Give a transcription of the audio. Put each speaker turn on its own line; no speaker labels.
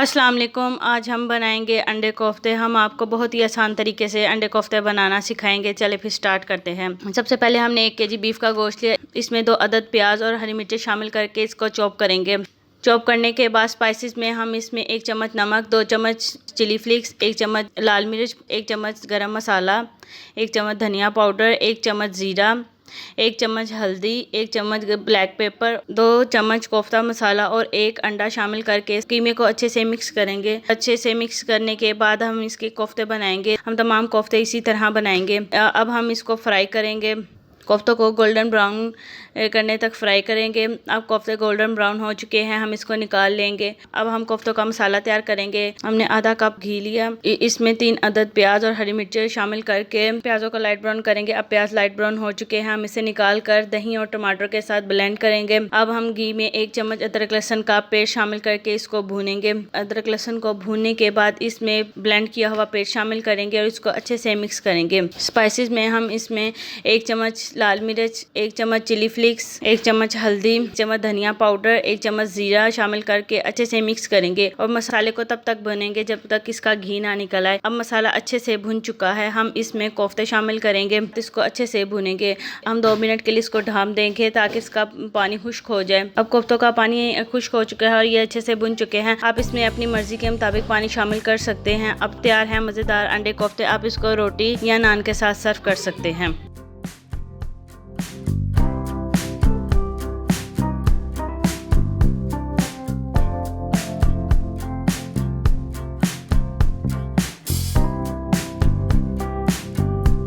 अस्सलाम वालेकुम। आज हम बनाएंगे अंडे कोफ्ते। हम आपको बहुत ही आसान तरीके से अंडे कोफ्ते बनाना सिखाएंगे। चले फिर स्टार्ट करते हैं। सबसे पहले हमने 1 केजी बीफ का गोश्त लिया। इसमें 2 अदद प्याज और हरी मिर्ची शामिल करके इसको चॉप करेंगे। चॉप करने के बाद स्पाइसेस में हम इसमें 1 चम्मच नमक, 2 चम्मच चिली फ्लेक्स, 1 चम्मच लाल मिर्च, 1 चम्मच गरम मसाला, 1 चम्मच धनिया पाउडर, 1 चम्मच ज़ीरा, 1 चम्मच हल्दी, 1 चम्मच ब्लैक पेपर, 2 चम्मच कोफ्ता मसाला और 1 अंडा शामिल करके कीमे को अच्छे से मिक्स करेंगे। अच्छे से मिक्स करने के बाद हम इसके कोफ्ते बनाएंगे। हम तमाम कोफ्ते इसी तरह बनाएंगे। अब हम इसको फ्राई करेंगे। कोफ्तों को गोल्डन ब्राउन करने तक फ्राई करेंगे। अब कोफ्ते गोल्डन ब्राउन हो चुके हैं, हम इसको निकाल लेंगे। अब हम कोफ्तों का मसाला तैयार करेंगे। हमने आधा कप घी लिया। इसमें 3 अदद प्याज और हरी मिर्ची शामिल करके प्याजों को लाइट ब्राउन करेंगे। अब प्याज लाइट ब्राउन हो चुके हैं, हम इसे निकाल कर दही और टमाटर के साथ ब्लेंड करेंगे। अब हम घी में 1 चम्मच अदरक लहसुन का पेस्ट शामिल करके इसको भूनेंगे। अदरक लहसुन को भूनने के बाद इसमें ब्लेंड किया हुआ पेस्ट शामिल करेंगे और इसको अच्छे से मिक्स करेंगे। स्पाइसेस में हम इसमें 1 चम्मच लाल मिर्च, 1 चम्मच चिली फ्लेक्स, 1 चम्मच हल्दी, 1 चम्मच धनिया पाउडर, 1 चम्मच जीरा शामिल करके अच्छे से मिक्स करेंगे और मसाले को तब तक भूनेंगे जब तक इसका घी ना निकल आए। अब मसाला अच्छे से भुन चुका है, हम इसमें कोफ्ते शामिल करेंगे। इसको अच्छे से भुनेंगे। हम 2 मिनट के लिए इसको ढाम देंगे ताकि इसका पानी खुश्क हो जाए। अब कोफ्तों का पानी खुश्क हो चुका है और ये अच्छे से भुन चुके हैं। आप इसमें अपनी मर्जी के मुताबिक पानी शामिल कर सकते हैं। अब तैयार है मज़ेदार अंडे कोफ्ते। आप इसको रोटी या नान के साथ सर्व कर सकते हैं।